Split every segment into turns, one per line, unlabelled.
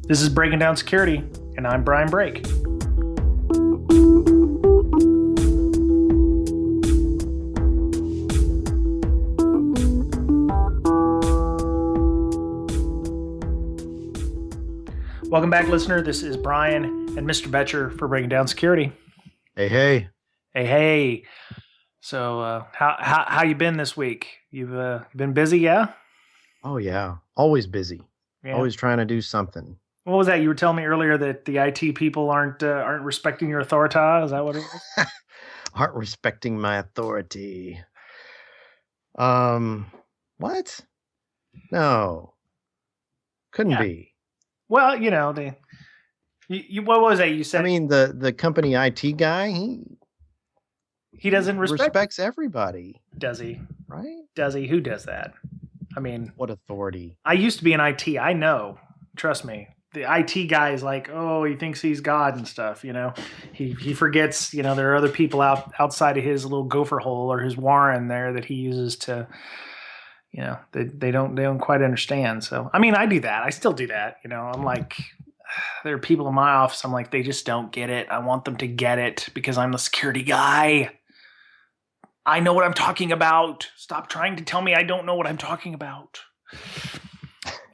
This is Breaking Down Security, and I'm Brian Brake. Welcome back, listener. This is Brian and Mr. Betcher for Breaking Down Security.
Hey, hey.
Hey, hey. So, how you been this week? You've been busy, yeah?
Oh, yeah. Always busy.
Yeah.
Always trying to do something.
What was that? You were telling me earlier that the IT people aren't respecting your authority. Is that what it is?
Aren't respecting my authority. What? No. Couldn't be.
Well, you know, what was that you said?
I mean, the company IT guy,
he doesn't
respects everybody.
Does he?
Right?
Does he? Who does that? I mean,
what authority?
I used to be in IT. I know. Trust me. The IT guy is like, oh, he thinks he's God and stuff, you know. He forgets, you know, there are other people outside of his little gopher hole or his warren there that he uses to, you know, they don't quite understand. So, I mean, I do that. I still do that. You know, I'm like, there are people in my office. I'm like, they just don't get it. I want them to get it because I'm the security guy. I know what I'm talking about. Stop trying to tell me I don't know what I'm talking about.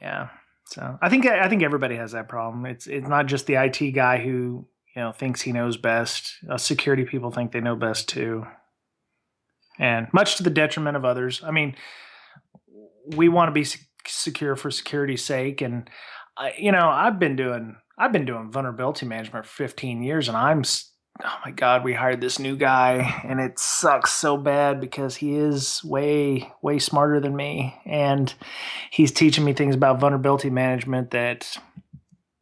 Yeah. So I think everybody has that problem. It's not just the IT guy who, you know, thinks he knows best. Security people think they know best too. And much to the detriment of others. I mean, we want to be secure for security's sake, and I've been doing vulnerability management for 15 years, and oh my God, we hired this new guy, and it sucks so bad because he is way smarter than me, and he's teaching me things about vulnerability management that,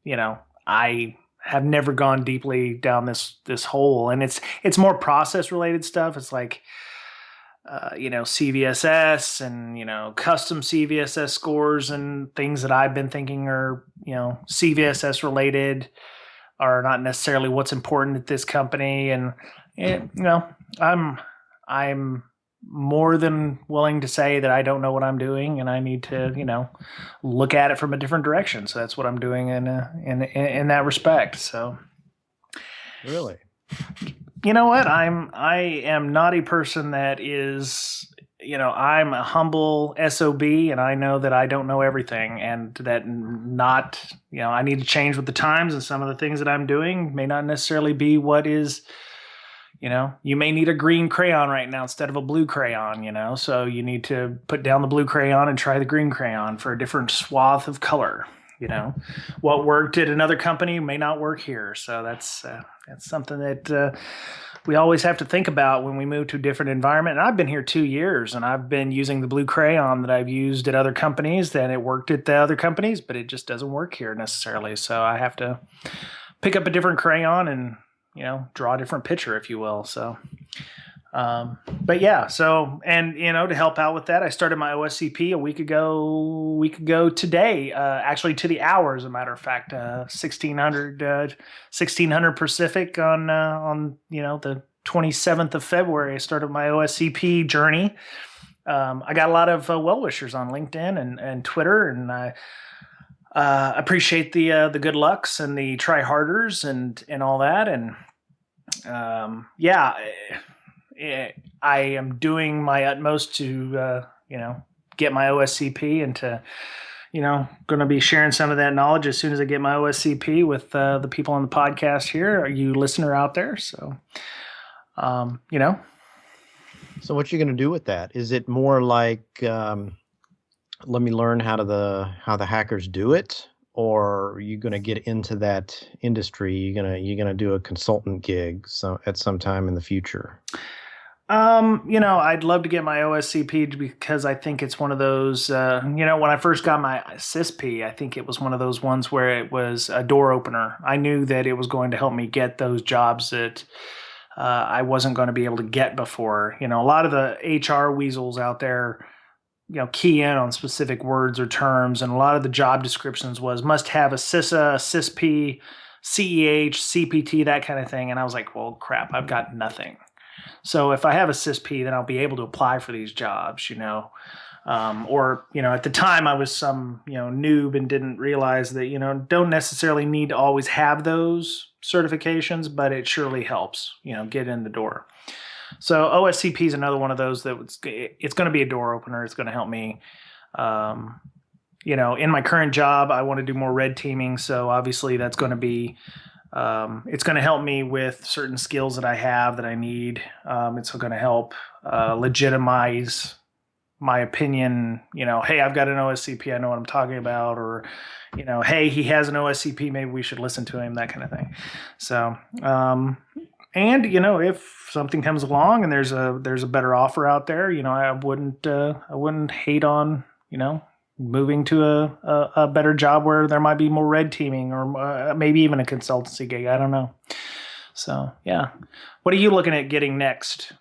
you know, I have never gone deeply down this hole, and it's more process related stuff. It's like CVSS and, custom CVSS scores and things that I've been thinking are, CVSS related are not necessarily what's important at this company. And, I'm more than willing to say that I don't know what I'm doing and I need to, look at it from a different direction. So that's what I'm doing in that respect. So.
Really?
You know what? I am not a person that is, I'm a humble SOB, and I know that I don't know everything, and that I need to change with the times, and some of the things that I'm doing may not necessarily be what is, you may need a green crayon right now instead of a blue crayon, so you need to put down the blue crayon and try the green crayon for a different swath of color. What worked at another company may not work here. So that's something that we always have to think about when we move to a different environment. And I've been here 2 years, and I've been using the blue crayon that I've used at other companies, that it worked at the other companies, but it just doesn't work here necessarily. So I have to pick up a different crayon and, draw a different picture, if you will. So, but yeah, so, and, to help out with that, I started my OSCP a week ago today, actually to the hour, as a matter of fact, 1600 Pacific on the 27th of February. I started my OSCP journey. I got a lot of well-wishers on LinkedIn and Twitter, and I appreciate the good lucks and the try-harders and all that. And, I am doing my utmost to, get my OSCP and to, going to be sharing some of that knowledge as soon as I get my OSCP with the people on the podcast here, you listener out there. So,
So what you going to do with that? Is it more like, let me learn how the hackers do it? Or are you going to get into that industry? You're gonna do a consultant gig at some time in the future?
I'd love to get my OSCP because I think it's one of those, when I first got my CISP, I think it was one of those ones where it was a door opener. I knew that it was going to help me get those jobs that I wasn't going to be able to get before. A lot of the HR weasels out there, key in on specific words or terms, and a lot of the job descriptions must have a CISA, CISP, CEH, CPT, that kind of thing. And I was like, well, crap, I've got nothing. So if I have a CISP, then I'll be able to apply for these jobs, Or, at the time I was some, noob and didn't realize that, don't necessarily need to always have those certifications, but it surely helps, get in the door. So OSCP is another one of those that it's going to be a door opener. It's going to help me. In my current job, I want to do more red teaming. So obviously that's going to be, it's going to help me with certain skills that I have that I need. It's going to help legitimize my opinion. Hey, I've got an OSCP. I know what I'm talking about. Or, hey, he has an OSCP. Maybe we should listen to him, that kind of thing. So, and if something comes along and there's a better offer out there, I wouldn't hate on, moving to a better job where there might be more red teaming or maybe even a consultancy gig. I don't know. So, yeah. What are you looking at getting next?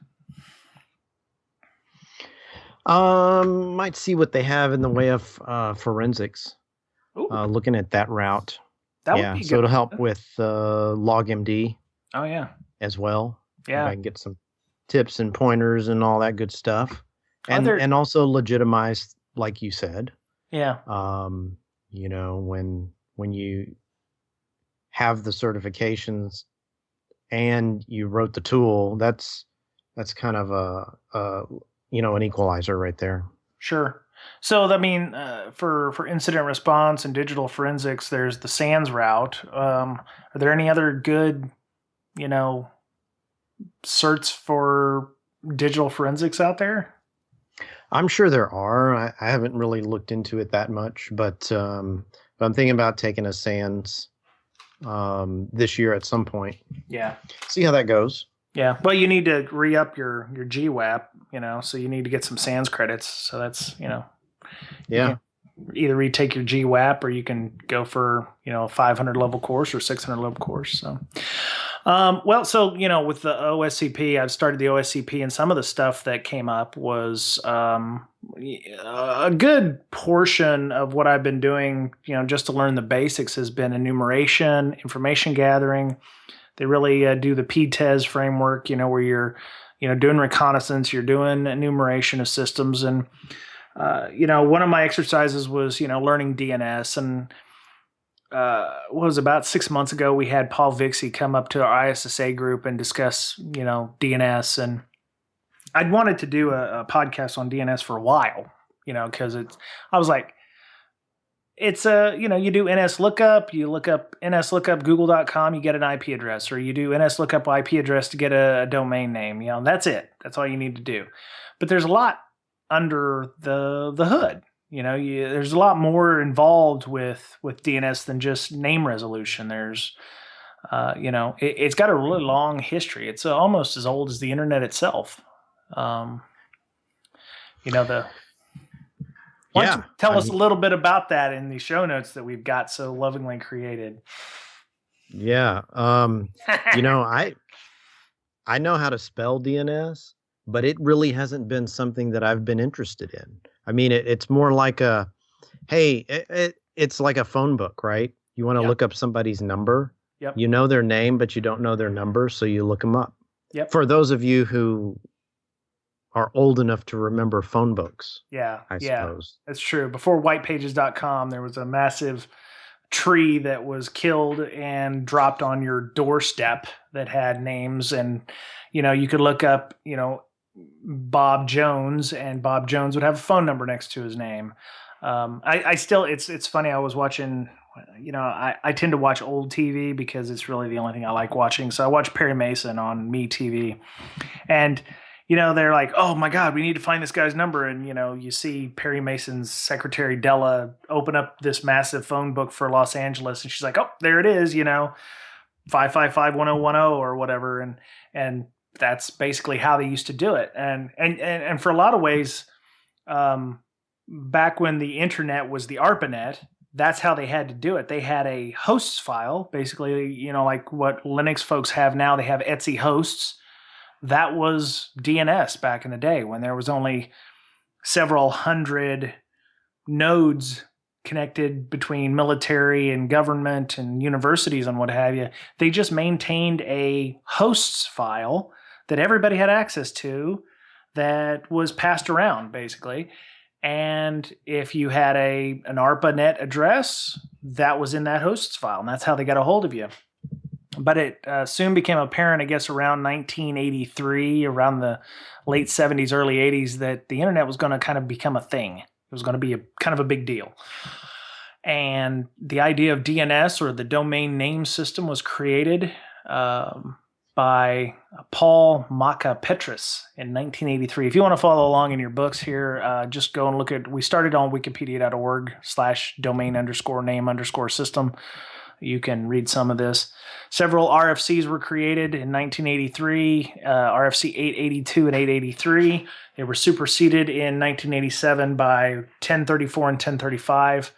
Might see what they have in the way of forensics. Looking at that route.
That would be good.
So it'll help with LogMD.
Oh, yeah.
As well.
Yeah.
I can get some tips and pointers and all that good stuff. And also legitimize, like you said.
Yeah.
When you have the certifications and you wrote the tool, that's kind of an equalizer right there.
Sure. So, I mean, for incident response and digital forensics, there's the SANS route. Are there any other good, certs for digital forensics out there?
I'm sure there are. I haven't really looked into it that much, but I'm thinking about taking a SANS this year at some point.
Yeah.
See how that goes.
Yeah. Well, you need to re-up your GWAP, so you need to get some SANS credits. So that's,
Yeah.
Either retake your GWAP or you can go for, a 500 level course or 600 level course. So, with the OSCP, I've started the OSCP, and some of the stuff that came up was a good portion of what I've been doing, just to learn the basics has been enumeration, information gathering. They really do the PTES framework, where you're, doing reconnaissance, you're doing enumeration of systems. And, one of my exercises was, learning DNS. And about 6 months ago, we had Paul Vixie come up to our ISSA group and discuss, DNS. And I'd wanted to do a podcast on DNS for a while, because I was like, it's you do NS lookup, you look up NS lookup google.com, you get an IP address, or you do NS lookup IP address to get a domain name. That's it. That's all you need to do. But there's a lot under the hood. There's a lot more involved with DNS than just name resolution. There's, it's got a really long history. It's almost as old as the internet itself. Why don't you tell us a little bit about that in the show notes that we've got so lovingly created?
Yeah. I know how to spell DNS, but it really hasn't been something that I've been interested in. I mean, it's more like it's like a phone book, right? You want to look up somebody's number.
Yep.
You know their name, but you don't know their number, so you look them up.
Yep.
For those of you who are old enough to remember phone books.
Yeah.
I suppose.
That's true. Before whitepages.com, there was a massive tree that was killed and dropped on your doorstep that had names, and you could look up Bob Jones, and Bob Jones would have a phone number next to his name. I still, it's funny. I was watching, I tend to watch old TV because it's really the only thing I like watching. So I watch Perry Mason on MeTV, and they're like, oh my God, we need to find this guy's number. And, you see Perry Mason's secretary, Della, open up this massive phone book for Los Angeles. And she's like, oh, there it is, 555-1010 or whatever. And that's basically how they used to do it. And for a lot of ways, back when the internet was the ARPANET, that's how they had to do it. They had a hosts file, basically, like what Linux folks have now. They have Etsy hosts. That was DNS back in the day when there was only several hundred nodes connected between military and government and universities and what have you. They just maintained a hosts file that everybody had access to that was passed around, basically. And if you had an ARPANET address, that was in that host's file, and that's how they got a hold of you. But it soon became apparent, I guess, around 1983, around the late 70s, early 80s, that the internet was going to kind of become a thing. It was going to be kind of a big deal. And the idea of DNS, or the domain name system, was created by Paul Maka-Petris in 1983. If you want to follow along in your books here, just go and look at, we started on wikipedia.org/domain_name_system. You can read some of this. Several RFCs were created in 1983, RFC 882 and 883. They were superseded in 1987 by 1034 and 1035.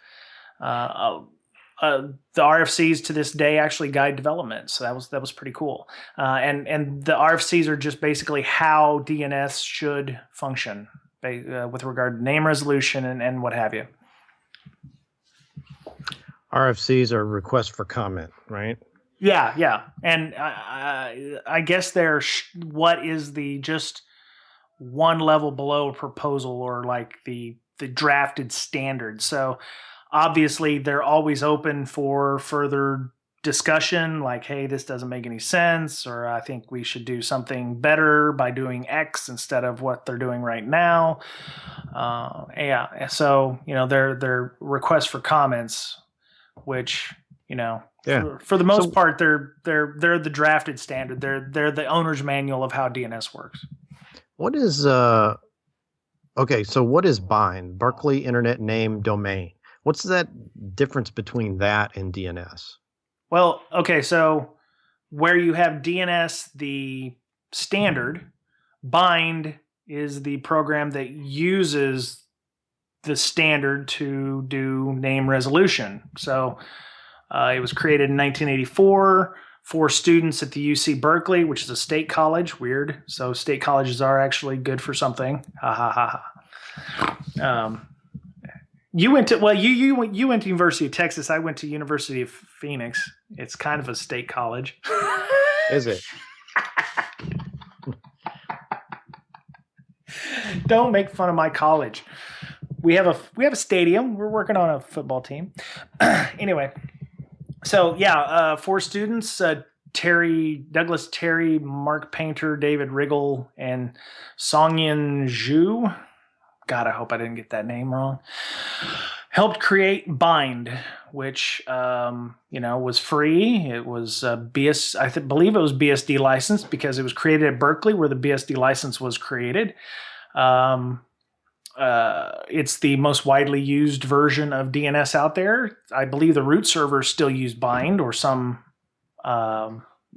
The RFCs to this day actually guide development, so that was pretty cool. And the RFCs are just basically how DNS should function with regard to name resolution and what have you.
RFCs are requests for comment, right?
Yeah. And I guess they're what is the just one level below a proposal, or like the drafted standard. So obviously they're always open for further discussion, like, hey, this doesn't make any sense, or I think we should do something better by doing X instead of what they're doing right now. So they're requests for comments, which for the most part they're the drafted standard. They're the owner's manual of how DNS works.
What is okay? So what is bind? Berkeley Internet Name Domain. What's that difference between that and DNS?
Well, okay, so where you have DNS, the standard, bind is the program that uses the standard to do name resolution. So it was created in 1984 for students at the UC Berkeley, which is a state college. Weird. So state colleges are actually good for something. Ha ha ha ha. You went to you went to University of Texas. I went to University of Phoenix. It's kind of a state college.
Is it?
Don't make fun of my college. We have a stadium. We're working on a football team. Anyway, so yeah, 4 students: Douglas Terry, Mark Painter, David Riggle, and Songyin Zhu. God, I hope I didn't get that name wrong. Helped create Bind, which was free. It was believe it was BSD licensed because it was created at Berkeley, where the BSD license was created. It's the most widely used version of DNS out there. I believe the root servers still use Bind or some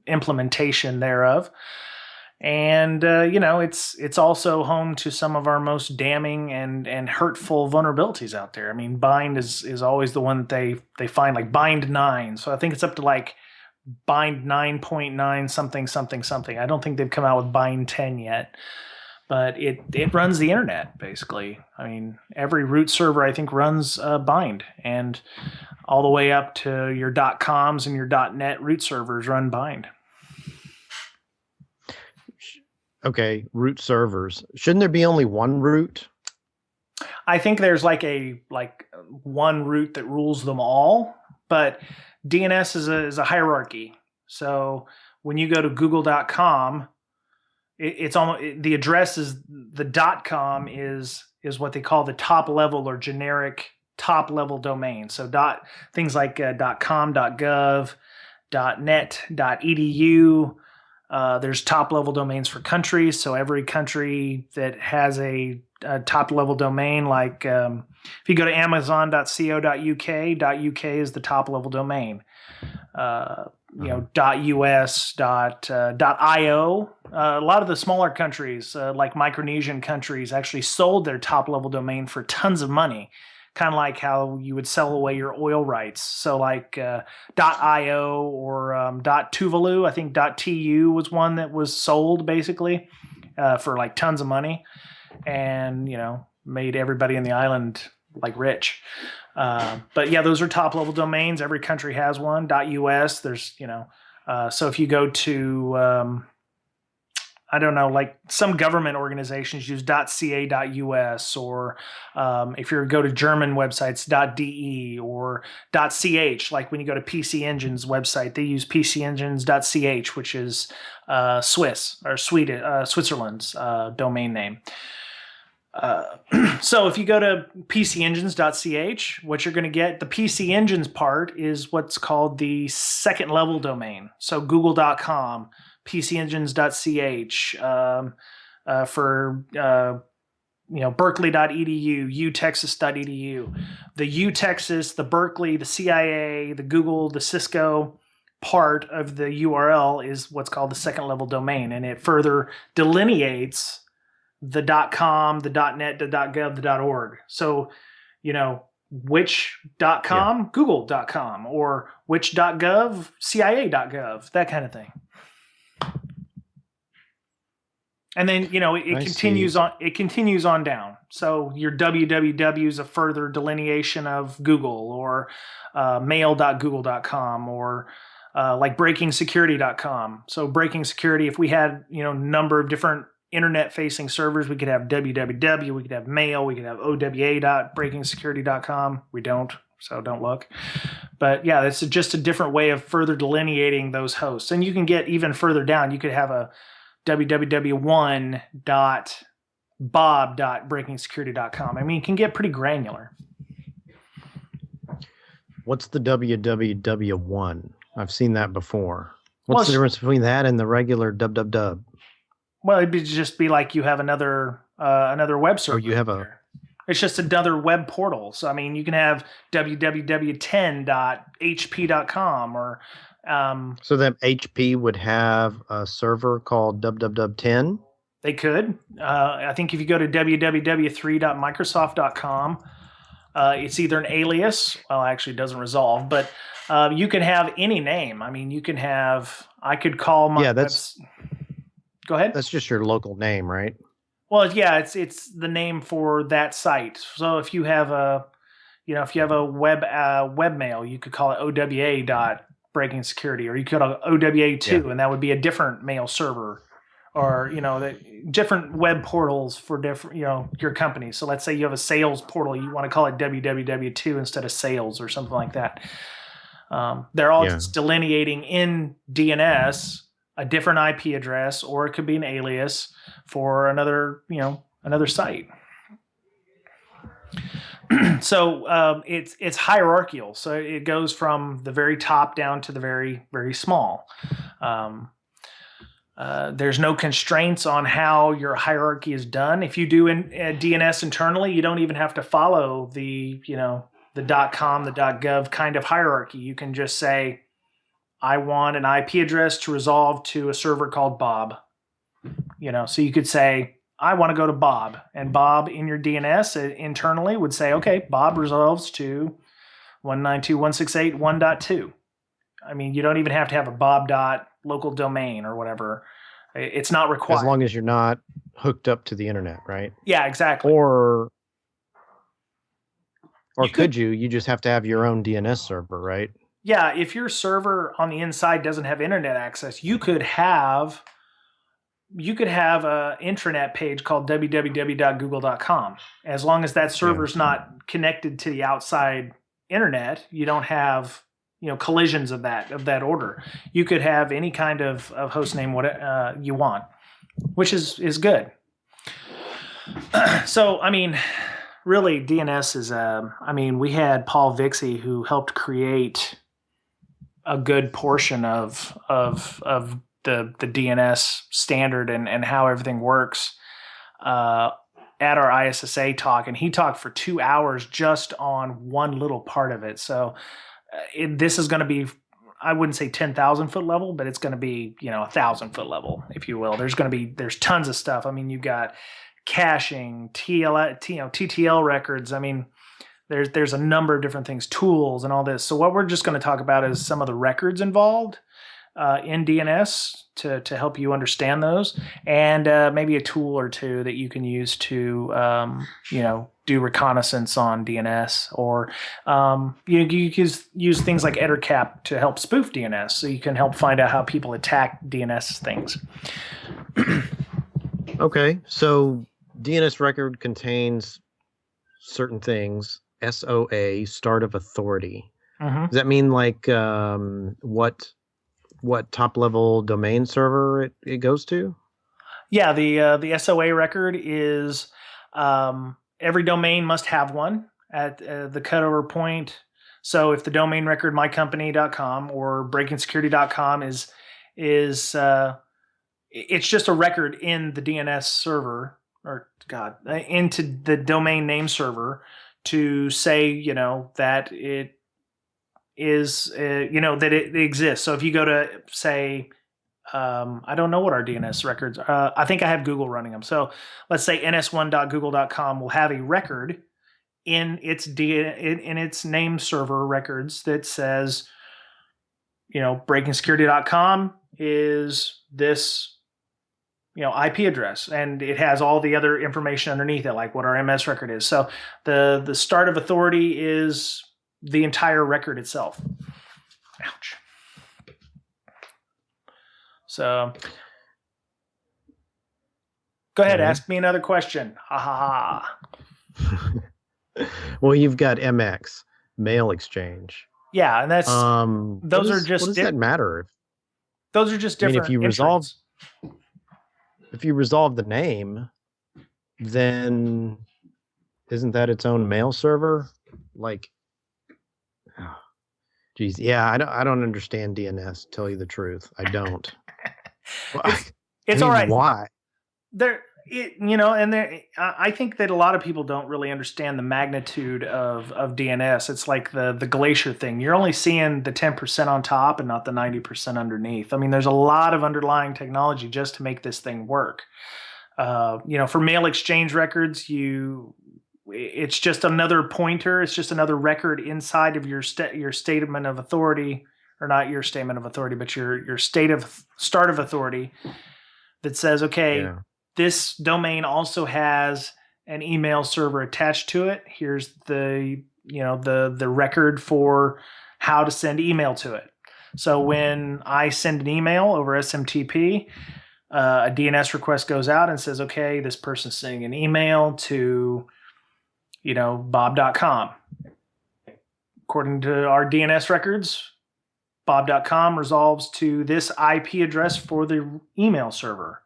implementation thereof. And it's also home to some of our most damning and hurtful vulnerabilities out there. I mean, Bind is always the one that they find, like Bind 9. So I think it's up to like Bind 9.9 something. I don't think they've come out with Bind 10 yet. But it runs the internet, basically. I mean, every root server, I think, runs Bind. And all the way up to your .coms and your .net root servers run Bind.
Okay, root servers. Shouldn't there be only one root?
I think there's like one root that rules them all, but DNS is a hierarchy. So when you go to google.com, it's almost, the address is the .com is what they call the top level or generic top level domain. So things like .com, .gov, .net, .edu. There's top level domains for countries. So every country that has a top level domain, like if you go to amazon.co.uk, .uk is the top level domain. .us, .io. A lot of the smaller countries, like Micronesian countries, actually sold their top level domain for tons of money. Kind of like how you would sell away your oil rights. So like .io or .tuvalu, I think .tu was one that was sold basically for like tons of money, and made everybody in the island like rich. But yeah, those are top level domains. Every country has one. .us. There's so if you go to I don't know, like some government organizations use .ca.us, or if you go to German websites, .de or .ch. Like when you go to PC Engine's website, they use PCEngines.ch, which is Swiss or Switzerland's domain name. So if you go to PCEngines.ch, what you're going to get, the PC Engines part is what's called the second level domain. So Google.com, PCEngines.ch, for Berkeley.edu, utexas.edu. The UTexas, the Berkeley, the CIA, the Google, the Cisco part of the URL is what's called the second level domain, and it further delineates the .com, the .net, the .gov, the .org. So, which .com, Google.com, or which .gov, CIA.gov, that kind of thing. And then, it continues on down. So your www is a further delineation of Google, or mail.google.com, or like breakingsecurity.com. So breaking security, if we had, number of different internet-facing servers, we could have www, we could have mail, we could have owa.breakingsecurity.com. We don't, so don't look. But yeah, it's just a different way of further delineating those hosts. And you can get even further down. You could have a www.1.bob.breakingsecurity.com. I mean, it can get pretty granular.
What's the www1? I've seen that before. What's the difference between that and the regular www?
Well, it'd just be like you have another web server.
Or you have
It's just another web portal. So, I mean, you can have www.10.hp.com, or
so then HP would have a server called www10?
They could. I think if you go to www3.microsoft.com, it's either an alias. Well, actually, it doesn't resolve, but you can have any name. I mean, you can have. I could call my.
Yeah,
Go ahead.
That's just your local name, right?
Well, yeah, it's the name for that site. So if you have a webmail, you could call it owa.breakingsecurity, or you could call it owa2, and that would be a different mail server, or different web portals for different your company. So let's say you have a sales portal, you want to call it www2 instead of sales or something like that. They're all just delineating in DNS a different IP address, or it could be an alias for another site. So it's hierarchical. So it goes from the very top down to the very, very small. There's no constraints on how your hierarchy is done. If you do DNS internally, you don't even have to follow the .com, the .gov kind of hierarchy. You can just say, I want an IP address to resolve to a server called Bob. So you could say, I want to go to Bob, and Bob in your DNS internally would say, okay, Bob resolves to 192.168.1.2. I mean, you don't even have to have a bob.local domain or whatever. It's not required.
As long as you're not hooked up to the internet, right?
Yeah, exactly.
Or could you? You just have to have your own DNS server, right?
Yeah, if your server on the inside doesn't have internet access, you could have a intranet page called www.google.com. As long as that server's not connected to the outside internet, you don't have collisions of that order. You could have any kind of host name what you want, which is good. So, I mean, really, DNS is we had Paul Vixie, who helped create a good portion of the DNS standard and how everything works at our ISSA talk, and he talked for 2 hours just on one little part of it. So this is going to be, I wouldn't say 10,000 foot level, but it's going to be 1,000 foot level, if you will. There's tons of stuff. I mean, you've got caching, TTL records. I mean, there's a number of different things, tools and all this. So what we're just going to talk about is some of the records involved. in DNS to help you understand those, and maybe a tool or two that you can use to do reconnaissance on DNS, or you can use things like EtherCap to help spoof DNS, so you can help find out how people attack DNS things.
Okay, so DNS record contains certain things. SOA, start of authority.
Mm-hmm.
Does that mean like what top level domain server it goes to?
Yeah, the SOA record is every domain must have one at the cutover point. So if the domain record mycompany.com or breakingsecurity.com is it's just a record in the DNS server, or into the domain name server, to say that it is that it exists. So if you go to, say, I don't know what our DNS records are. I think I have Google running them. So let's say ns1.google.com will have a record in its in its name server records that says, breakingsecurity.com is this IP address, and it has all the other information underneath it, like what our MS record is. So the start of authority is the entire record itself. Ouch. So go ahead, ask me another question. Ha ha
ha. Well, you've got MX, mail exchange.
Yeah, and that's
those are just. What does that matter?
Those are just different.
I mean, if you resolve the name, then isn't that its own mail server? Like, oh, geez, yeah, I don't understand DNS. To tell you the truth, I don't.
It's all right.
Why?
I think that a lot of people don't really understand the magnitude of DNS. It's like the glacier thing. You're only seeing the 10% on top and not the 90% underneath. I mean, there's a lot of underlying technology just to make this thing work. For mail exchange records, it's just another pointer. It's just another record inside of your statement of authority, or not your statement of authority, but your start of authority, that says, okay, yeah, this domain also has an email server attached to it. Here's the record for how to send email to it. So when I send an email over SMTP, a DNS request goes out and says, okay, this person's sending an email to, bob.com. According to our DNS records, bob.com resolves to this IP address for the email server.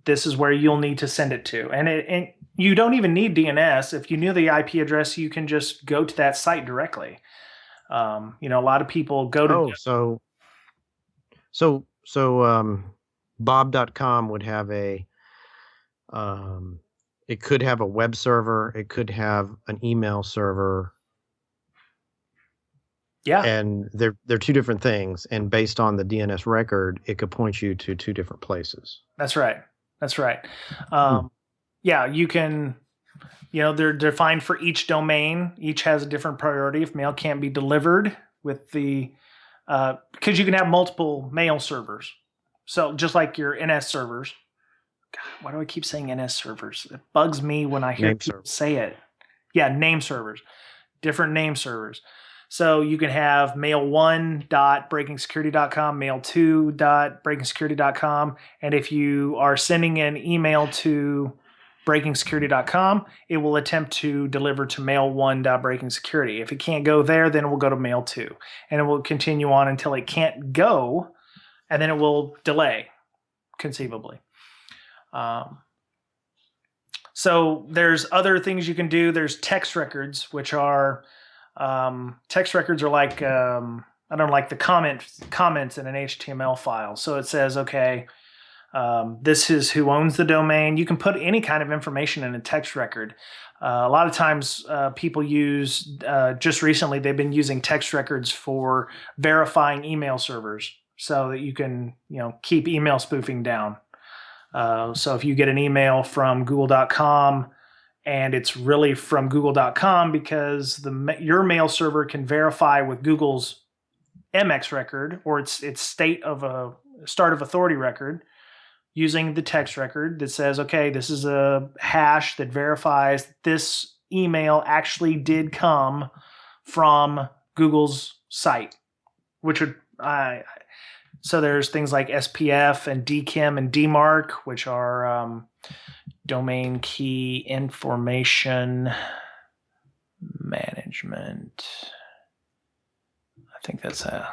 This is where you'll need to send it to. And you don't even need DNS. If you knew the IP address, you can just go to that site directly. A lot of people go to...
So bob.com would have it could have a web server. It could have an email server.
Yeah.
And they're two different things. And based on the DNS record, it could point you to two different places.
That's right. Yeah, you can, they're defined for each domain. Each has a different priority. If mail can't be delivered with because you can have multiple mail servers. So just like your NS servers. God, why do I keep saying NS servers? It bugs me when I hear people say it. Yeah, name servers. Different name servers. So you can have mail1.breakingsecurity.com, mail2.breakingsecurity.com, and if you are sending an email to breakingsecurity.com, it will attempt to deliver to mail1.breakingsecurity. If it can't go there, then it will go to mail2, and it will continue on until it can't go, and then it will delay, conceivably. So there's other things you can do. There's text records, which are... text records are like the comments in an HTML file. So it says, okay, this is who owns the domain. You can put any kind of information in a text record. A lot of times people use, just recently, they've been using text records for verifying email servers so that you can, keep email spoofing down. So if you get an email from google.com, and it's really from google.com because your mail server can verify with Google's MX record, or its state of a start of authority record, using the text record that says, okay, this is a hash that verifies that this email actually did come from Google's site, which would so there's things like SPF and DKIM and DMARC, which are domain key information management. I think that's a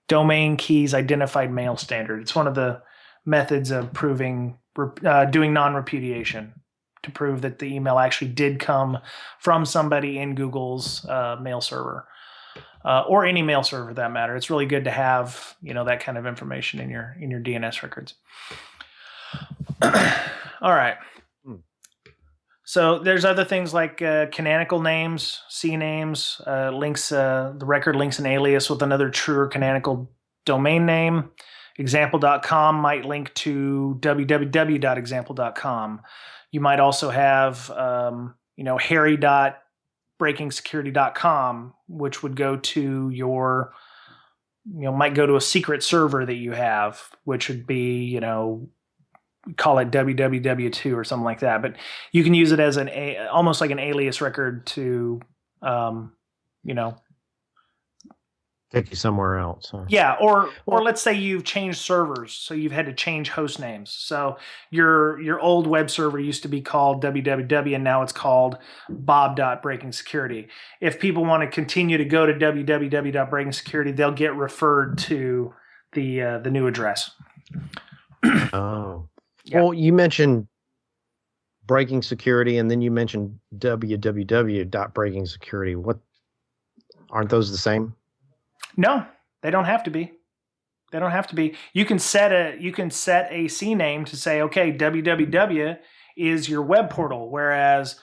domain keys identified mail standard. It's one of the methods of proving doing non-repudiation to prove that the email actually did come from somebody in Google's mail server. Or any mail server for that matter. It's really good to have, that kind of information in your DNS records. All right. So there's other things like canonical names, CNAMEs, links. The record links an alias with another true or canonical domain name. Example.com might link to www.example.com. You might also have, harry.breakingsecurity.com, which would go to your, might go to a secret server that you have, which would be, call it www2 or something like that. But you can use it as almost like an alias record to,
take you somewhere else. Huh?
Yeah, or let's say you've changed servers, so you've had to change host names. So your old web server used to be called www, and now it's called bob.breakingsecurity. If people want to continue to go to www.breakingsecurity, they'll get referred to the new address.
Oh, yeah. Well, you mentioned breaking security, and then you mentioned www.breakingsecurity. What, aren't those the same?
No, they don't have to be. They don't have to be. You can set a CNAME to say, okay, www is your web portal, whereas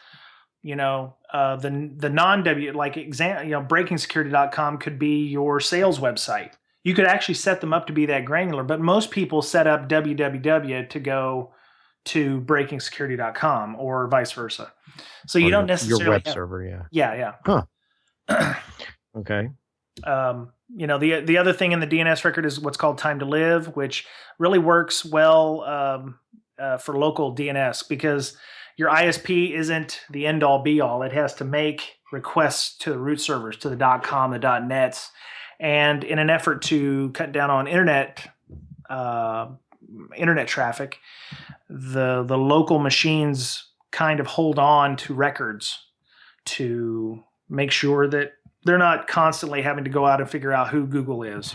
the non-w, like breakingsecurity.com could be your sales website. You could actually set them up to be that granular, but most people set up www to go to breakingsecurity.com or vice versa. So you don't necessarily
your web server, yeah.
Yeah.
Huh. Okay.
The other thing in the DNS record is what's called time to live, which really works well for local DNS because your ISP isn't the end all be all. It has to make requests to the root servers, to the .com, the .nets, and in an effort to cut down on internet traffic, the local machines kind of hold on to records to make sure that they're not constantly having to go out and figure out who Google is.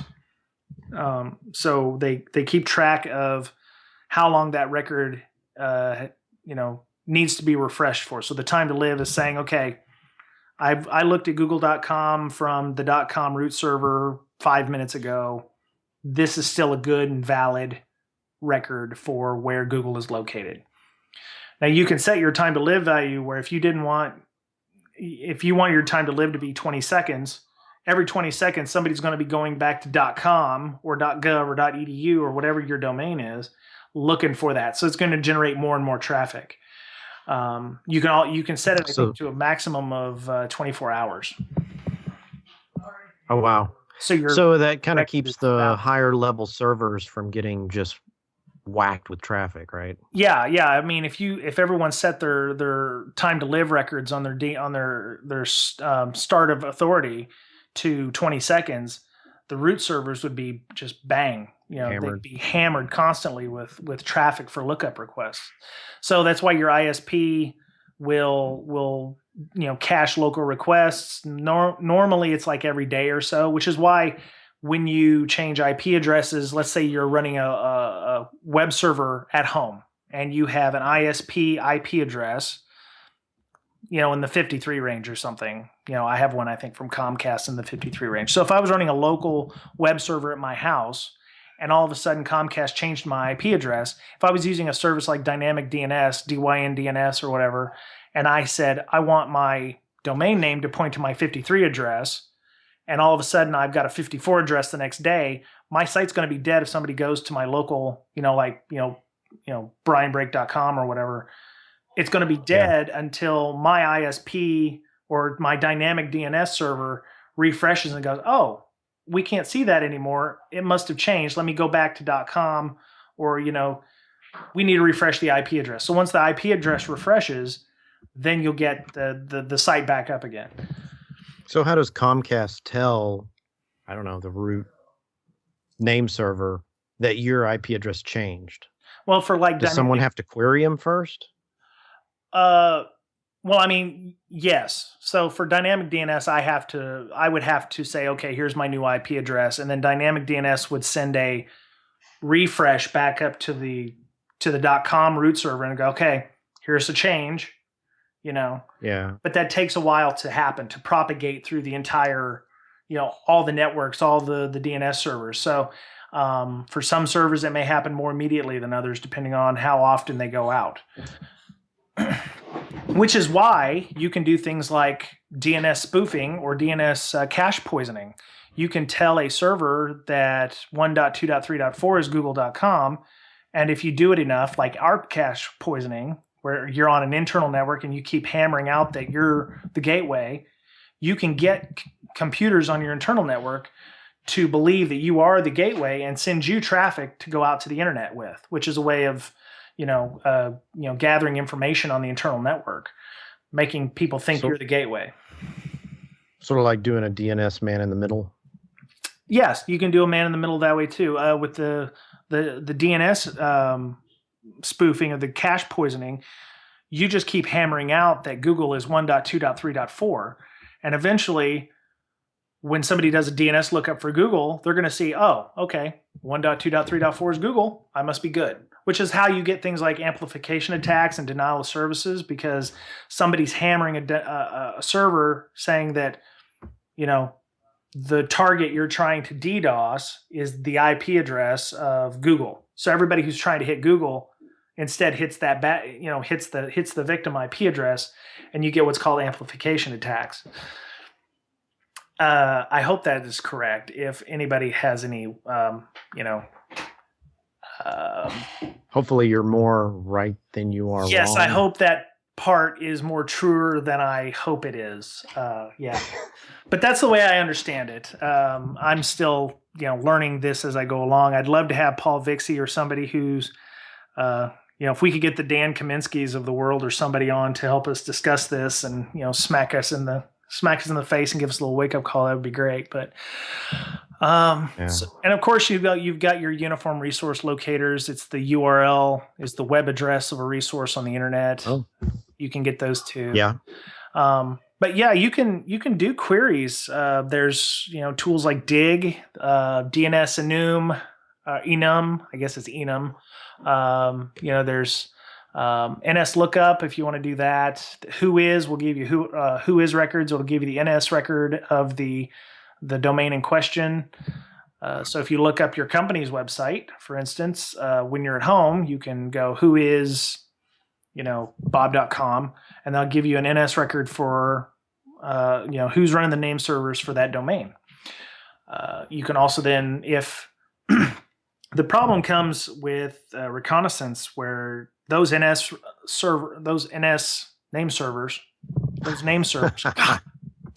So they keep track of how long that record, needs to be refreshed for. So the time to live is saying, okay, I looked at google.com from the .com root server 5 minutes ago. This is still a good and valid record for where Google is located. Now you can set your time to live value where if you want your time to live to be 20 seconds, every 20 seconds, somebody's going to be going back to .com or .gov or .edu or whatever your domain is, looking for that. So it's going to generate more and more traffic. You can set it to a maximum of 24 hours.
Oh, wow. So that kind of keeps the higher level servers from getting just whacked with traffic, right?
Yeah. I mean, if everyone set their time to live records on their start of authority to 20 seconds, the root servers would be just bang. They'd be hammered constantly with traffic for lookup requests. So that's why your ISP will cache local requests. Normally it's like every day or so, which is why when you change IP addresses, let's say you're running a web server at home and you have an ISP IP address, in the 53 range or something. I have one, I think, from Comcast in the 53 range. So if I was running a local web server at my house and all of a sudden Comcast changed my IP address, if I was using a service like Dynamic DNS, DYN DNS or whatever, and I said, I want my domain name to point to my 53 address, and all of a sudden I've got a 54 address the next day, my site's going to be dead if somebody goes to my local, brianbreak.com or whatever. It's going to be dead until my ISP or my dynamic DNS server refreshes and goes, oh, we can't see that anymore. It must have changed. Let me go back to .com, or, we need to refresh the IP address. So once the IP address refreshes, then you'll get the site back up again.
So how does Comcast tell, I don't know, the root name server that your IP address changed?
Well, for like
does someone have to query them first?
Well, I mean, yes. So for dynamic DNS, I would have to say, okay, here's my new IP address, and then dynamic DNS would send a refresh back up to the .com root server and go, okay, here's the change,
Yeah.
But that takes a while to happen, to propagate through the entire, all the networks, all the DNS servers. So for some servers, it may happen more immediately than others, depending on how often they go out. Which is why you can do things like DNS spoofing or DNS cache poisoning. You can tell a server that 1.2.3.4 is google.com, and if you do it enough, like ARP cache poisoning, where you're on an internal network and you keep hammering out that you're the gateway, you can get computers on your internal network to believe that you are the gateway and send you traffic to go out to the internet with, which is a way of gathering information on the internal network, making people think you're the gateway.
Sort of like doing a DNS man in the middle.
Yes, you can do a man in the middle that way too. With the DNS spoofing of the cache poisoning, you just keep hammering out that Google is 1.2.3.4, and eventually, when somebody does a DNS lookup for Google, they're going to see, oh, okay, 1.2.3.4 is Google. I must be good. Which is how you get things like amplification attacks and denial of services, because somebody's hammering a server saying that, the target you're trying to DDoS is the IP address of Google. So everybody who's trying to hit Google instead hits that hits the victim IP address, and you get what's called amplification attacks. I hope that is correct. If anybody has any,
hopefully you're more right than you are
yes,
wrong.
I hope that part is more truer than I hope it is. Yeah. But that's the way I understand it. I'm still, learning this as I go along. I'd love to have Paul Vixie or somebody who's, if we could get the Dan Kaminsky's of the world or somebody on to help us discuss this and, smack us in the face and give us a little wake up call, that would be great. But and of course you've got your uniform resource locators. It's the URL is the web address of a resource on the internet.
Oh.
You can get those too.
Yeah.
But yeah, you can do queries. There's tools like Dig, DNS enum. I guess it's enum. There's NS lookup if you want to do that. Whois will give you whois records. It'll give you the NS record of the domain in question. So if you look up your company's website, for instance, when you're at home, you can go whois, bob.com, and they'll give you an NS record for who's running the name servers for that domain. You can also then, if the problem comes with reconnaissance, where those NS name servers, God,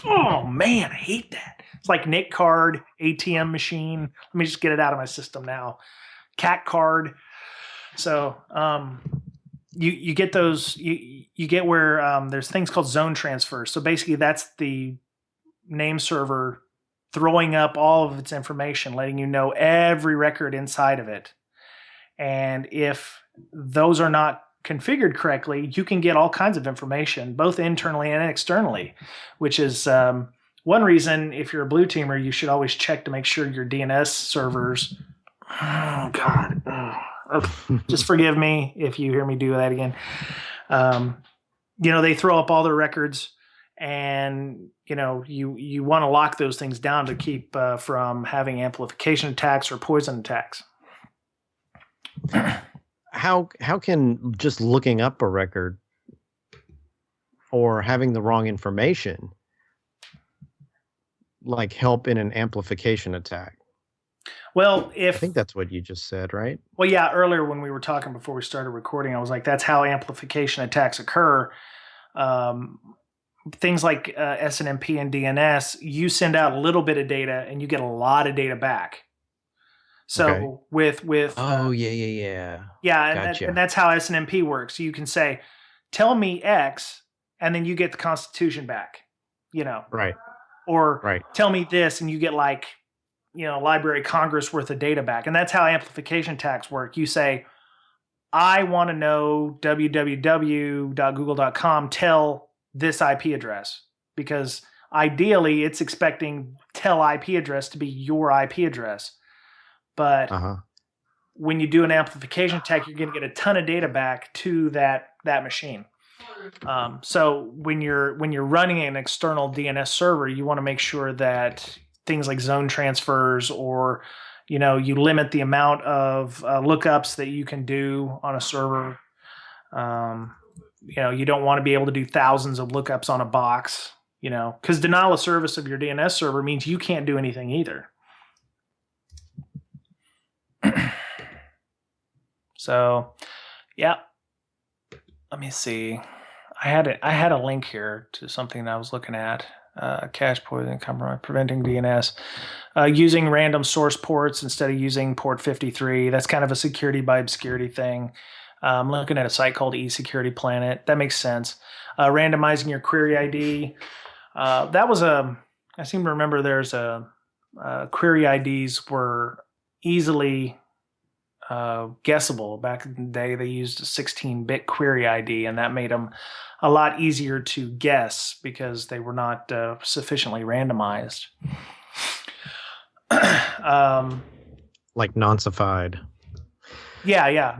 oh man, I hate that. It's like Nick card, ATM machine. Let me just get it out of my system now. Cat card. So you get those. You get where there's things called zone transfers. So basically, that's the name server throwing up all of its information, letting you know every record inside of it. And if those are not configured correctly, you can get all kinds of information, both internally and externally, which is one reason, if you're a blue teamer, you should always check to make sure your DNS servers. Oh, God. Just forgive me if you hear me do that again. They throw up all their records, and you want to lock those things down to keep from having amplification attacks or poison attacks.
How can just looking up a record or having the wrong information like help in an amplification attack?
Well,
I think that's what you just said, right?
Well, yeah, earlier when we were talking before we started recording, I was like, that's how amplification attacks occur. things like SNMP and DNS, you send out a little bit of data and you get a lot of data back.
Okay.
So with
Oh, yeah.
yeah, and
Gotcha.
that's how SNMP works. You can say, "Tell me X," and then you get the Constitution back, you know,
Right.
or
Right.
"Tell me this," and you get like, Library of Congress worth of data back. And that's how amplification attacks work. You say, "I want to know www.google.com. Tell this IP address," because ideally it's expecting tell IP address to be your IP address, but
Uh-huh.
when you do an amplification attack, you're going to get a ton of data back to that machine. So when you're running an external DNS server, you want to make sure that things like zone transfers, or you limit the amount of lookups that you can do on a server. You don't want to be able to do thousands of lookups on a box. Because denial of service of your DNS server means you can't do anything either. So, yeah. Let me see. I had a link here to something that I was looking at. Cache poisoning, compromise, preventing DNS, using random source ports instead of using port 53. That's kind of a security by obscurity thing. I'm looking at a site called eSecurity Planet. That makes sense. Randomizing your query ID. I seem to remember there's query IDs were easily guessable. Back in the day, they used a 16-bit query ID, and that made them a lot easier to guess because they were not sufficiently randomized.
Like nonsified.
Yeah. Yeah.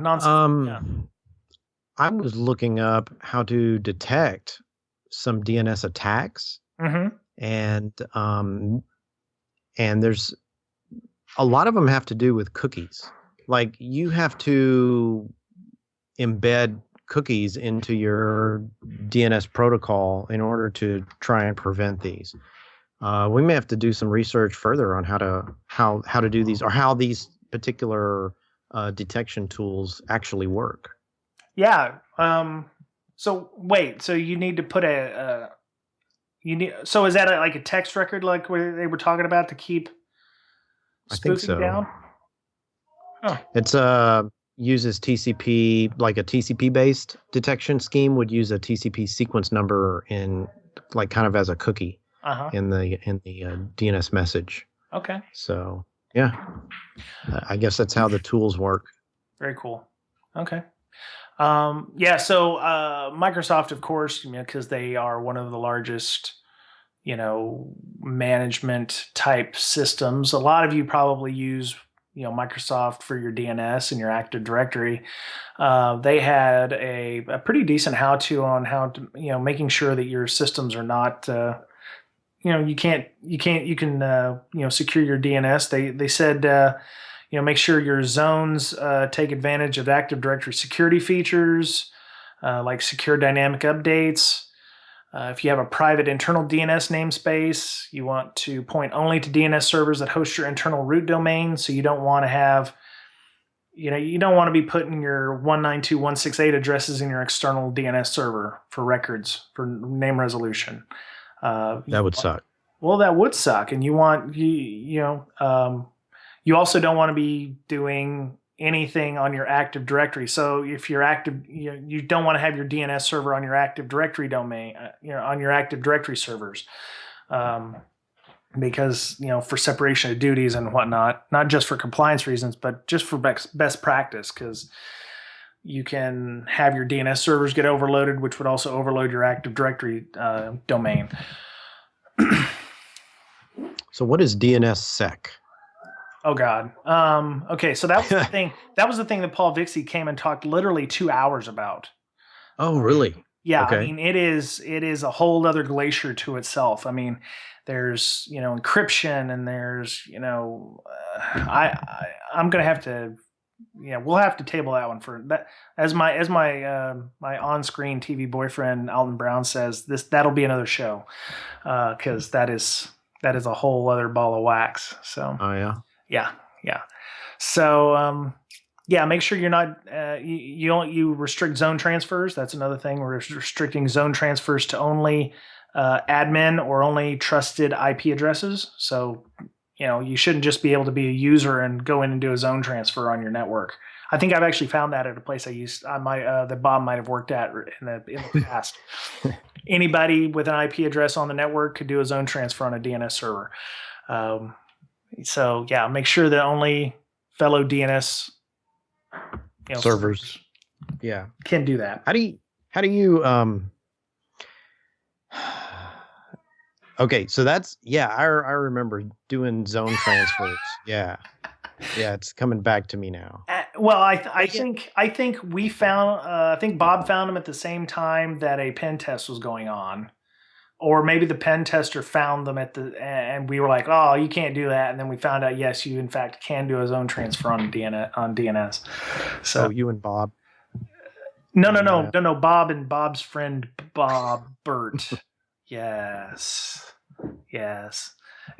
I was looking up how to detect some DNS attacks,
Mm-hmm.
and there's a lot of them have to do with cookies. Like you have to embed cookies into your DNS protocol in order to try and prevent these. We may have to do some research further on how to do these, or how these particular detection tools actually work.
Yeah. So wait. So you need to put So is that like a text record, like where they were talking about, to keep
I think
spoofing
so.
down? Oh.
It's uses TCP, like a TCP based detection scheme would use a TCP sequence number in, like, kind of as a cookie
Uh-huh.
in the DNS message.
Okay.
So yeah, I guess that's how the tools work.
Very cool. Okay. Yeah. So Microsoft, of course, because they are one of the largest, management type systems. A lot of you probably use, Microsoft for your DNS and your Active Directory. They had a pretty decent how-to on how to, making sure that your systems are not, you can secure your DNS. They said, make sure your zones take advantage of Active Directory security features, like secure dynamic updates. If you have a private internal DNS namespace, you want to point only to DNS servers that host your internal root domain. So you don't want to have, you don't want to be putting your 192.168 addresses in your external DNS server for records, for name resolution.
That would suck.
Well, that would suck. And you also don't want to be doing anything on your Active Directory. So if you're active, you don't want to have your DNS server on your Active Directory domain, on your Active Directory servers, because for separation of duties and whatnot, not just for compliance reasons, but just for best practice, because you can have your DNS servers get overloaded, which would also overload your Active Directory domain.
So what is DNSSEC?
Oh God. Okay, so that was the thing. That was the thing that Paul Vixie came and talked literally 2 hours about.
Oh, really?
Yeah,
Okay.
I mean, it is a whole other glacier to itself. I mean, there's encryption, and there's I'm gonna have to, we'll have to table that one for that. As my my on-screen TV boyfriend Alton Brown says, that'll be another show, because that is a whole other ball of wax. So.
Oh yeah.
Yeah. So, make sure you're not, you restrict zone transfers. That's another thing. We're restricting zone transfers to only admin or only trusted IP addresses. So, you shouldn't just be able to be a user and go in and do a zone transfer on your network. I think I've actually found that at a place that Bob might have worked at in the past. Anybody with an IP address on the network could do a zone transfer on a DNS server. So yeah, make sure that only fellow DNS
servers
can do that.
How do you okay, so that's I remember doing zone transfers. Yeah, it's coming back to me now.
Well, I think we found I think Bob found them at the same time that a pen test was going on. Or maybe the pen tester found them and we were like, oh, you can't do that. And then we found out, yes, you in fact can do a zone transfer on DNS. So
you and Bob?
No. Bob and Bob's friend, Bob Burt. Yes. Yeah,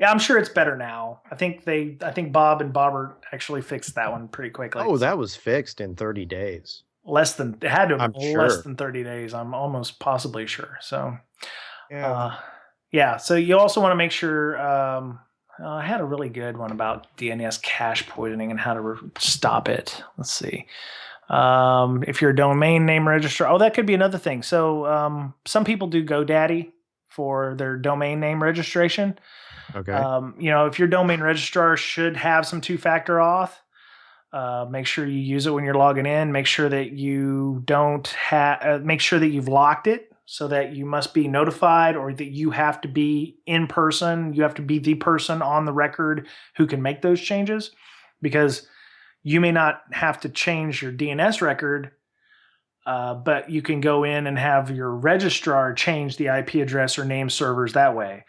I'm sure it's better now. I think Bob and Bobbert actually fixed that one pretty quickly.
Oh, that was fixed in 30 days.
It had to have been less than 30 days. I'm almost possibly sure. So. So you also want to make sure. I had a really good one about DNS cache poisoning and how to stop it. Let's see. If you're a domain name registrar, that could be another thing. So some people do GoDaddy for their domain name registration.
Okay.
If your domain registrar should have some two-factor auth, make sure you use it when you're logging in. Make sure that you don't have. Make sure that you've locked it, so that you must be notified, or that you have to be in person. You have to be the person on the record who can make those changes, because you may not have to change your DNS record, but you can go in and have your registrar change the IP address or name servers that way.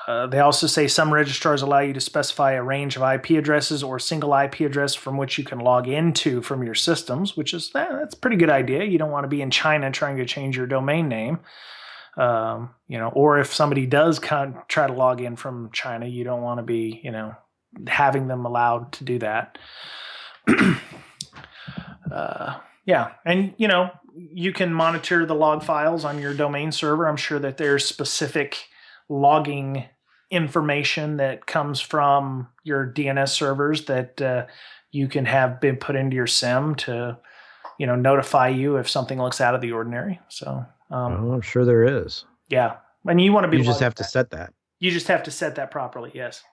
They also say some registrars allow you to specify a range of IP addresses or a single IP address from which you can log into from your systems, which is that's a pretty good idea. You don't want to be in China trying to change your domain name, or if somebody does try to log in from China, you don't want to be having them allowed to do that. And you can monitor the log files on your domain server. I'm sure that there's specific logging information that comes from your DNS servers that you can have been put into your SIM to, notify you if something looks out of the ordinary. So,
I'm sure there is.
Yeah, and you want to be.
You just have to set that.
You just have to set that properly. Yes.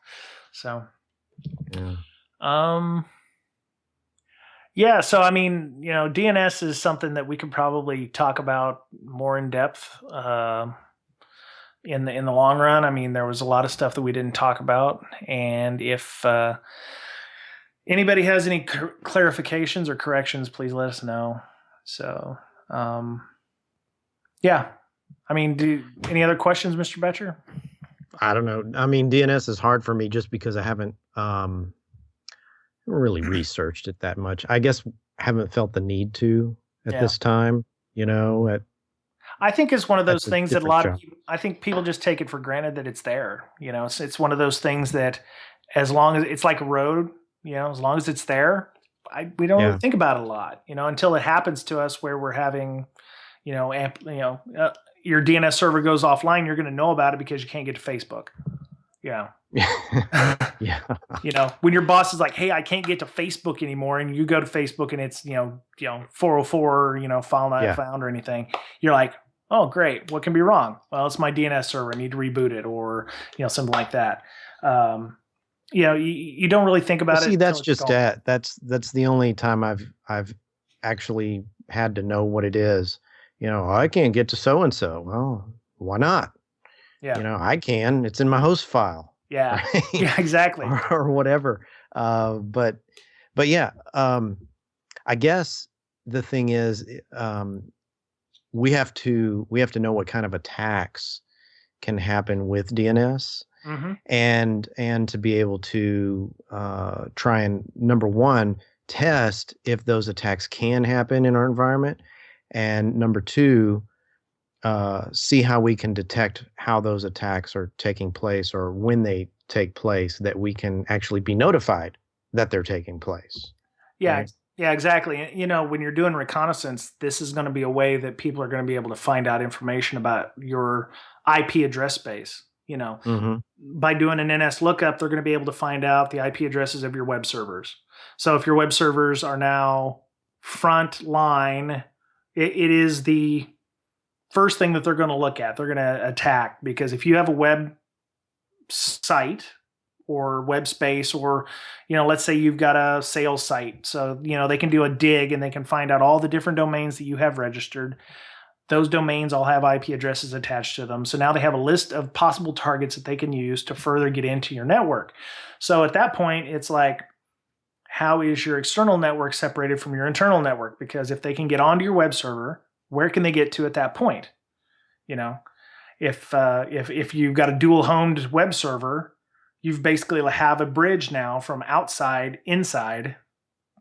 So.
Yeah.
Yeah. So I mean, DNS is something that we could probably talk about more in depth. In the long run. I mean, there was a lot of stuff that we didn't talk about, and if anybody has any clarifications or corrections, please let us know. So, I mean, any other questions, Mr. Betcher?
I don't know. I mean, DNS is hard for me just because I haven't really researched it that much. I guess haven't felt the need to at this time.
I think it's one of those things that I think people just take it for granted that it's there. It's one of those things that as long as it's like a road, as long as it's there, we don't really think about it a lot, until it happens to us where we're having, your DNS server goes offline, you're going to know about it because you can't get to Facebook. Yeah. When your boss is like, hey, I can't get to Facebook anymore, and you go to Facebook and it's, 404, file not found or anything, you're like, oh, great. What can be wrong? Well, it's my DNS server. I need to reboot it, or, something like that. You don't really think about it.
See, that's just that. That's the only time I've actually had to know what it is. I can't get to so-and-so. Well, why not?
Yeah.
I can. It's in my host file.
Yeah.
Right?
Yeah, exactly.
or whatever. But yeah, I guess the thing is, we have to know what kind of attacks can happen with DNS, and to be able to try and, number one, test if those attacks can happen in our environment, and number two, see how we can detect how those attacks are taking place, or when they take place, that we can actually be notified that they're taking place.
Yeah,
right?
Yeah, exactly. You know, when you're doing reconnaissance, this is going to be a way that people are going to be able to find out information about your IP address space. You know,
Mm-hmm.
by doing an NS lookup, they're going to be able to find out the IP addresses of your web servers. So if your web servers are now front line, it is the first thing that they're going to look at. They're going to attack, because if you have a web site or web space, or, you know, let's say you've got a sales site, so, you know, they can do a dig and they can find out all the different domains that you have registered. Those domains all have IP addresses attached to them. So now they have a list of possible targets that they can use to further get into your network. So at that point, it's like, how is your external network separated from your internal network? Because if they can get onto your web server, where can they get to at that point? You know, if you've got a dual homed web server, you've basically have a bridge now from outside inside,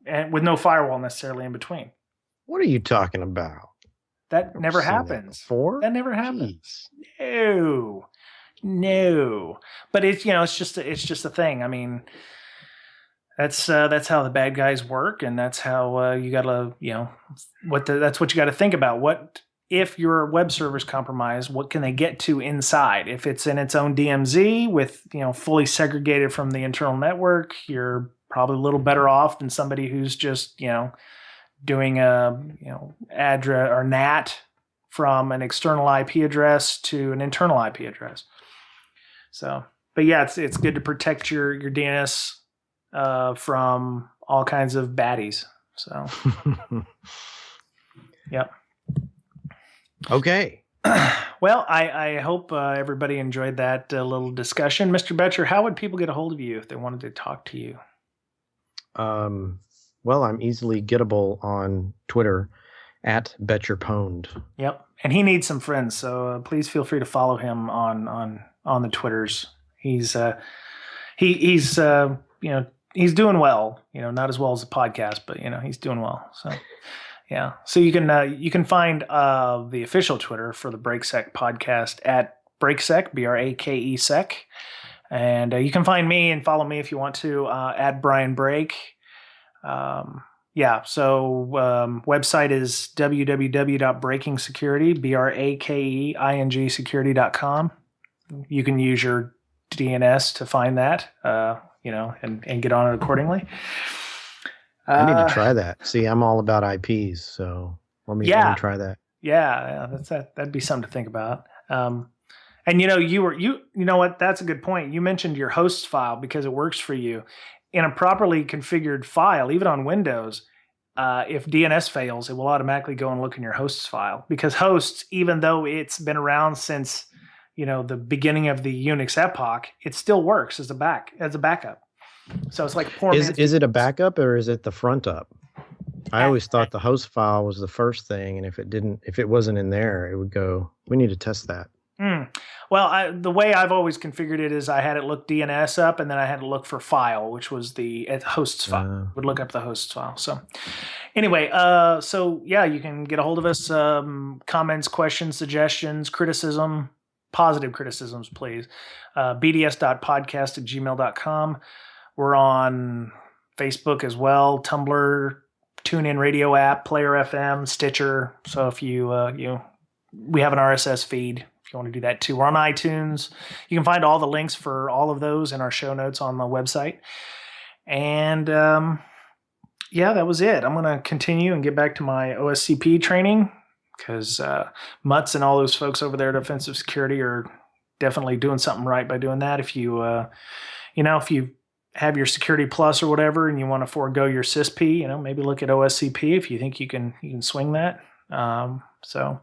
and with no firewall necessarily in between.
What are you talking about?
That never happens. That never happens. Jeez. No. But it's, you know, it's just a thing. I mean, that's how the bad guys work, and that's how you gotta, you know, that's what you got to think about. What if your web server's compromised? What can they get to inside? If it's in its own DMZ with, you know, fully segregated from the internal network, you're probably a little better off than somebody who's just, you know, doing a, you know, address or NAT from an external IP address to an internal IP address. So, but yeah, it's good to protect your DNS from all kinds of baddies. So, yep.
Okay.
Well, I hope everybody enjoyed that little discussion. Mr. Betcher, how would people get a hold of you if they wanted to talk to you?
Well, I'm easily gettable on Twitter at betcherpwned.
Yep. And he needs some friends, so please feel free to follow him on the Twitters. He's he's you know, he's doing well, you know, not as well as the podcast, but, you know, he's doing well. So, yeah. So you can find the official Twitter for the BrakeSec podcast at BrakeSec, BRAKE-SEC. And you can find me and follow me if you want to at Brian Brake. Yeah. So website is www.brakingsecurity, BRAKEING security.com. You can use your DNS to find that, you know, and get on it accordingly.
I need to try that. See, I'm all about IPs, so let me try that.
Yeah, that'd be something to think about. And you know, you know what? That's a good point. You mentioned your hosts file because it works for you. In a properly configured file, even on Windows, if DNS fails, it will automatically go and look in your hosts file, because hosts, even though it's been around since, you know, the beginning of the Unix epoch, it still works as a backup. So it's like
is it a backup or is it the front up? I always thought the host file was the first thing, and if it wasn't in there, it would go, we need to test that.
Well, the way I've always configured it is I had it look DNS up, and then I had to look for file, which was the hosts file. Would look up the hosts file. So anyway, so yeah, you can get a hold of us. Comments, questions, suggestions, criticism, positive criticisms, please. bds.podcast@gmail.com. We're on Facebook as well, Tumblr, TuneIn Radio app, Player FM, Stitcher. So if we have an RSS feed if you want to do that too. We're on iTunes. You can find all the links for all of those in our show notes on the website. And yeah, that was it. I'm going to continue and get back to my OSCP training, because Mutz and all those folks over there at Offensive Security are definitely doing something right by doing that. If you, if you have your Security Plus or whatever, and you want to forego your CISP, you know, maybe look at OSCP if you think you can swing that. So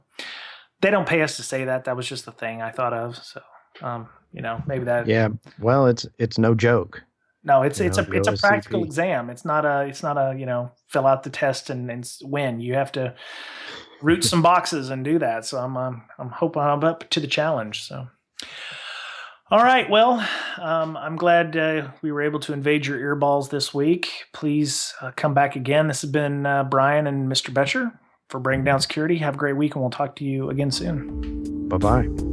they don't pay us to say that. That was just the thing I thought of. So, you know, maybe that.
Yeah. Well, it's no joke.
No, it's a practical exam. It's not a, you know, fill out the test and win. You have to root some boxes and do that. So I'm hoping I'm up to the challenge. So. All right. Well, I'm glad we were able to invade your earballs this week. Please come back again. This has been Brian and Mr. Betcher for Bring Down Security. Have a great week, and we'll talk to you again soon.
Bye-bye.